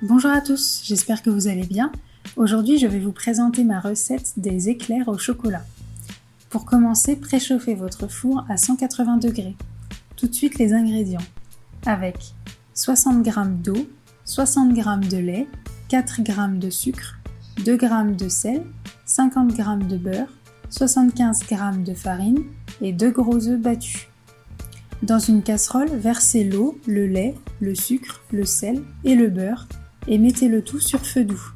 Bonjour à tous, j'espère que vous allez bien. Aujourd'hui, je vais vous présenter ma recette des éclairs au chocolat. Pour commencer, préchauffez votre four à 180 degrés. Tout de suite les ingrédients. Avec 60 g d'eau, 60 g de lait, 4 g de sucre, 2 g de sel, 50 g de beurre, 75 g de farine et 2 gros œufs battus. Dans une casserole, versez l'eau, le lait, le sucre, le sel et le beurre et mettez le tout sur feu doux.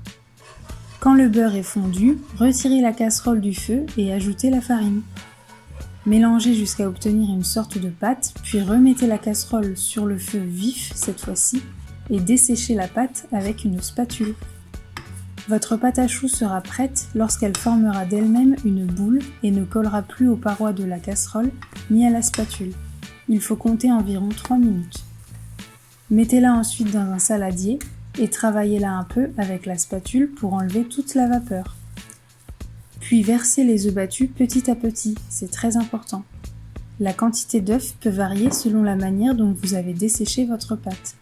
Quand le beurre est fondu, retirez la casserole du feu et ajoutez la farine. Mélangez jusqu'à obtenir une sorte de pâte, puis remettez la casserole sur le feu vif cette fois-ci et desséchez la pâte avec une spatule. Votre pâte à choux sera prête lorsqu'elle formera d'elle-même une boule et ne collera plus aux parois de la casserole ni à la spatule. Il faut compter environ 3 minutes. Mettez-la ensuite dans un saladier et travaillez-la un peu avec la spatule pour enlever toute la vapeur. Puis versez les œufs battus petit à petit, c'est très important. La quantité d'œufs peut varier selon la manière dont vous avez desséché votre pâte.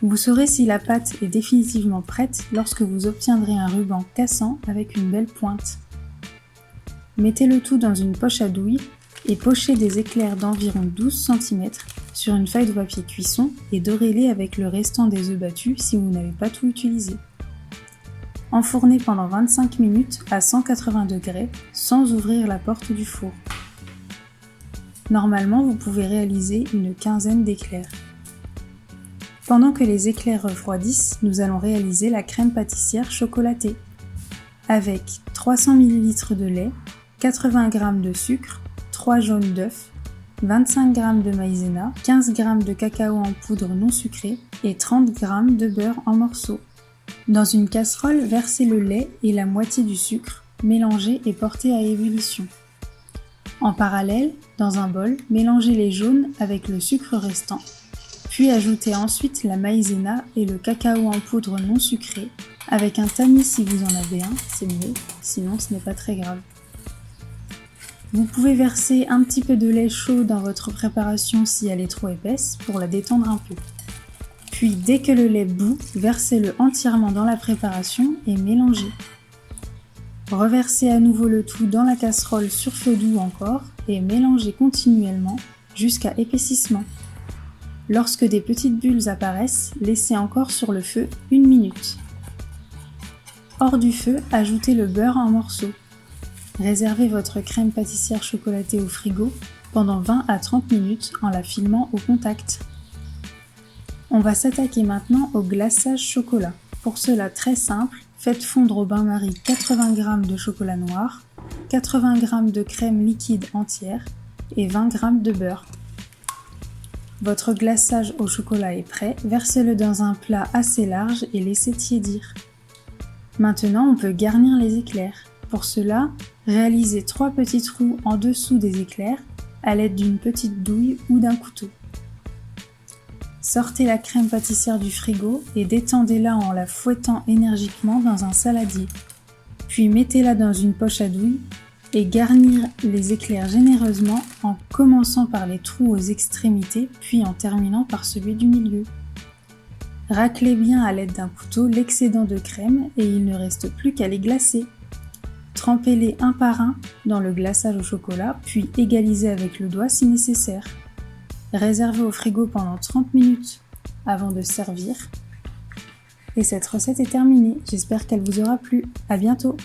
Vous saurez si la pâte est définitivement prête lorsque vous obtiendrez un ruban cassant avec une belle pointe. Mettez le tout dans une poche à douille et pochez des éclairs d'environ 12 cm sur une feuille de papier cuisson et dorez-les avec le restant des œufs battus si vous n'avez pas tout utilisé. Enfournez pendant 25 minutes à 180 degrés sans ouvrir la porte du four. Normalement, vous pouvez réaliser une quinzaine d'éclairs. Pendant que les éclairs refroidissent, nous allons réaliser la crème pâtissière chocolatée avec 300 ml de lait, 80 g de sucre, 3 jaunes d'œufs, 25 g de maïzena, 15 g de cacao en poudre non sucré et 30 g de beurre en morceaux. Dans une casserole, versez le lait et la moitié du sucre, mélangez et portez à ébullition. En parallèle, dans un bol, mélangez les jaunes avec le sucre restant, puis ajoutez ensuite la maïzena et le cacao en poudre non sucré, avec un tamis si vous en avez un, c'est mieux, sinon ce n'est pas très grave. Vous pouvez verser un petit peu de lait chaud dans votre préparation si elle est trop épaisse pour la détendre un peu. Puis dès que le lait bout, versez-le entièrement dans la préparation et mélangez. Reversez à nouveau le tout dans la casserole sur feu doux encore et mélangez continuellement jusqu'à épaississement. Lorsque des petites bulles apparaissent, laissez encore sur le feu 1 minute. Hors du feu, ajoutez le beurre en morceaux. Réservez votre crème pâtissière chocolatée au frigo pendant 20 à 30 minutes en la filmant au contact. On va s'attaquer maintenant au glaçage chocolat. Pour cela, très simple, faites fondre au bain-marie 80 g de chocolat noir, 80 g de crème liquide entière et 20 g de beurre. Votre glaçage au chocolat est prêt, versez-le dans un plat assez large et laissez tiédir. Maintenant, on peut garnir les éclairs. Pour cela, réalisez 3 petits trous en dessous des éclairs à l'aide d'une petite douille ou d'un couteau. Sortez la crème pâtissière du frigo et détendez-la en la fouettant énergiquement dans un saladier. Puis mettez-la dans une poche à douille et garnir les éclairs généreusement en commençant par les trous aux extrémités puis en terminant par celui du milieu. Raclez bien à l'aide d'un couteau l'excédent de crème et il ne reste plus qu'à les glacer. Trempez-les un par un dans le glaçage au chocolat, puis égalisez avec le doigt si nécessaire. Réservez au frigo pendant 30 minutes avant de servir. Et cette recette est terminée, j'espère qu'elle vous aura plu. À bientôt!